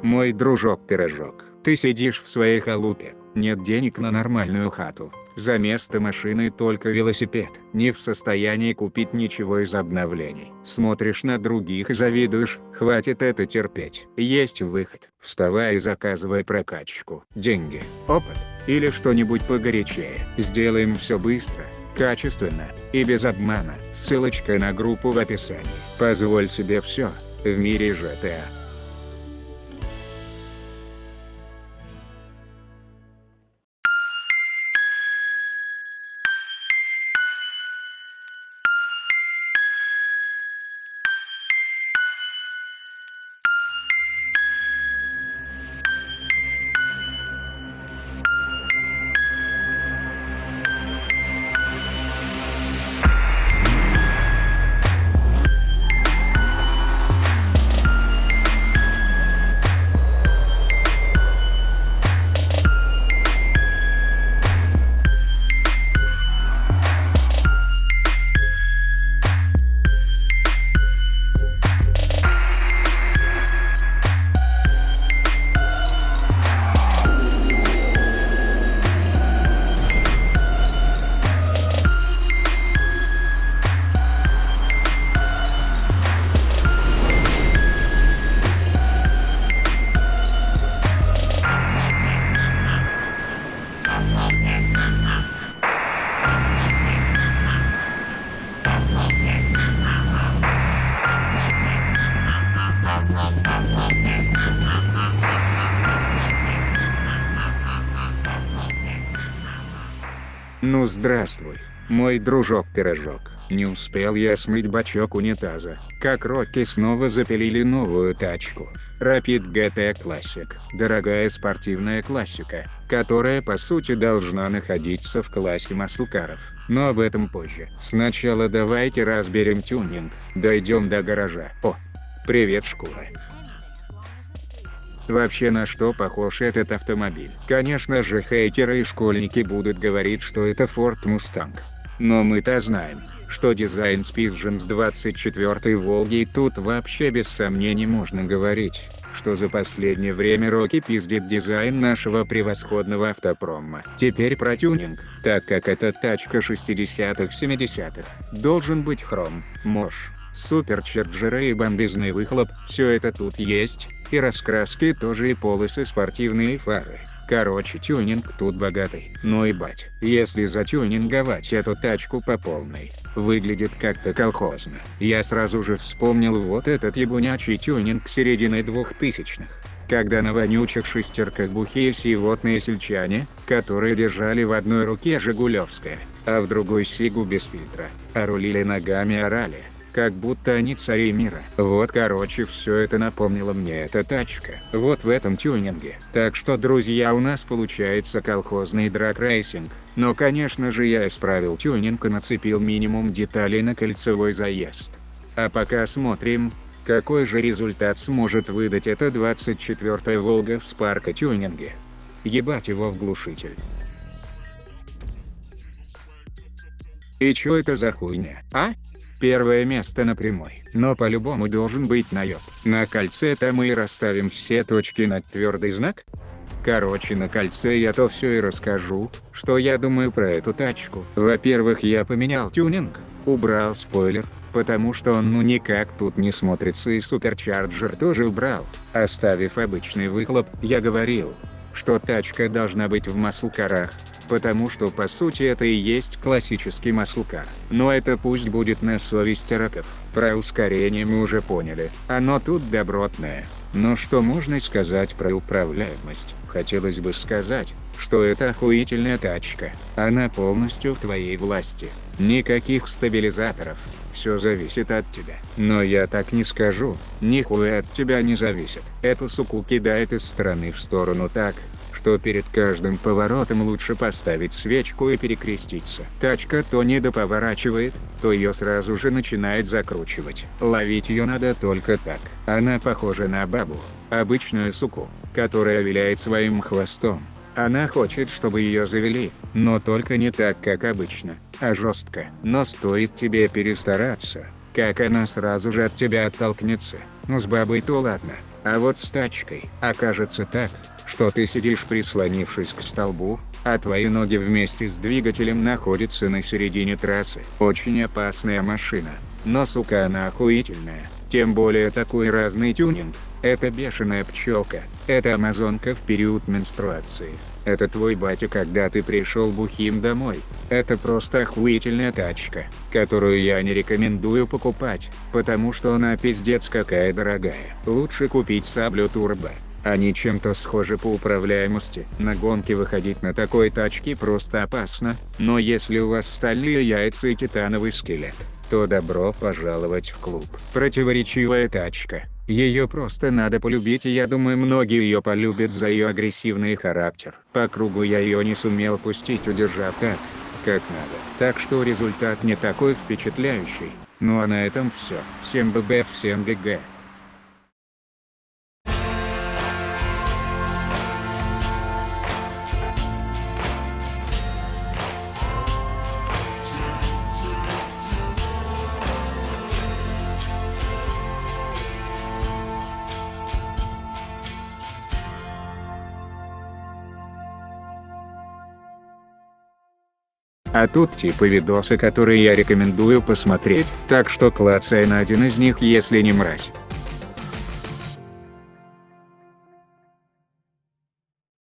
Мой дружок-пирожок, ты сидишь в своей халупе, нет денег на нормальную хату. За место машины только велосипед. Не в состоянии купить ничего из обновлений. Смотришь на других и завидуешь. Хватит это терпеть. Есть выход. Вставай и заказывай прокачку. Деньги, опыт или что-нибудь погорячее. Сделаем все быстро, качественно и без обмана. Ссылочка на группу в описании. Позволь себе все в мире GTA. Ну здравствуй, мой дружок-пирожок. Не успел я смыть бачок унитаза, как Рокки снова запилили новую тачку. Rapid GT Classic. Дорогая спортивная классика, которая по сути должна находиться в классе маслкаров. Но об этом позже. Сначала давайте разберем тюнинг, дойдем до гаража. О, привет, шкура. Вообще, на что похож этот автомобиль? Конечно же, хейтеры и школьники будут говорить, что это Ford Mustang. Но мы-то знаем, что дизайн с Pigeon с 24-й Волги, тут вообще без сомнений можно говорить, что за последнее время Рокки пиздит дизайн нашего превосходного автопрома. Теперь про тюнинг. Так как это тачка 60-х-70-х, должен быть хром, мош, суперчарджеры и бомбезный выхлоп, все это тут есть, и раскраски тоже, и полосы спортивные, и фары. Короче, тюнинг тут богатый. Ну и бать, если затюнинговать эту тачку по полной, выглядит как-то колхозно. Я сразу же вспомнил вот этот ебунячий тюнинг середины 2000-х. Когда на вонючих шестерках бухие сивотные сельчане, которые держали в одной руке Жигулевское, а в другой Сигу без фильтра, а рулили ногами, орали, как будто они цари мира. Вот короче, все это напомнило мне эта тачка. Вот в этом тюнинге. Так что, друзья, у нас получается колхозный драг-рейсинг. Но конечно же я исправил тюнинг и нацепил минимум деталей на кольцевой заезд. А пока смотрим, какой же результат сможет выдать эта 24-я Волга в спарко-тюнинге. Ебать его в глушитель. И чё это за хуйня, а? Первое место на прямой, но по-любому должен быть наеб. На кольце-то мы и расставим все точки над твердый знак. Короче, на кольце я то все и расскажу, что я думаю про эту тачку. Во-первых, я поменял тюнинг, убрал спойлер, потому что он ну никак тут не смотрится, и суперчарджер тоже убрал, оставив обычный выхлоп. Я говорил, что тачка должна быть в маслкарах, потому что по сути это и есть классический маслкар. Но это пусть будет на совести раков. Про ускорение мы уже поняли, оно тут добротное. Но что можно сказать про управляемость? Хотелось бы сказать, что это охуительная тачка. Она полностью в твоей власти. Никаких стабилизаторов. Все зависит от тебя. Но я так не скажу. Нихуя от тебя не зависит. Эту суку кидает из стороны в сторону так, что перед каждым поворотом лучше поставить свечку и перекреститься. Тачка то не доповорачивает, то ее сразу же начинает закручивать. Ловить ее надо только так. Она похожа на бабу, обычную суку, которая виляет своим хвостом. Она хочет, чтобы ее завели, но только не так, как обычно, а жестко. Но стоит тебе перестараться, как она сразу же от тебя оттолкнется. Ну с бабой-то ладно, А вот с тачкой окажется так, что ты сидишь прислонившись к столбу, а твои ноги вместе с двигателем находятся на середине трассы. Очень опасная машина, но сука она охуительная, тем более такой разный тюнинг. Это бешеная пчелка, это амазонка в период менструации, это твой батя, когда ты пришел бухим домой. Это просто охуительная тачка, которую я не рекомендую покупать, потому что она пиздец какая дорогая. Лучше купить саблю турбо. Они чем-то схожи по управляемости. На гонки выходить на такой тачке просто опасно, но если у вас стальные яйца и титановый скелет, то добро пожаловать в клуб. Противоречивая тачка. Ее просто надо полюбить, и я думаю, многие ее полюбят за ее агрессивный характер. По кругу я ее не сумел пустить, удержав так, как надо. Так что результат не такой впечатляющий. Ну а на этом все. Всем ББ, всем ГГ. А тут типа видосы, которые я рекомендую посмотреть, так что клацай на один из них, если не мразь.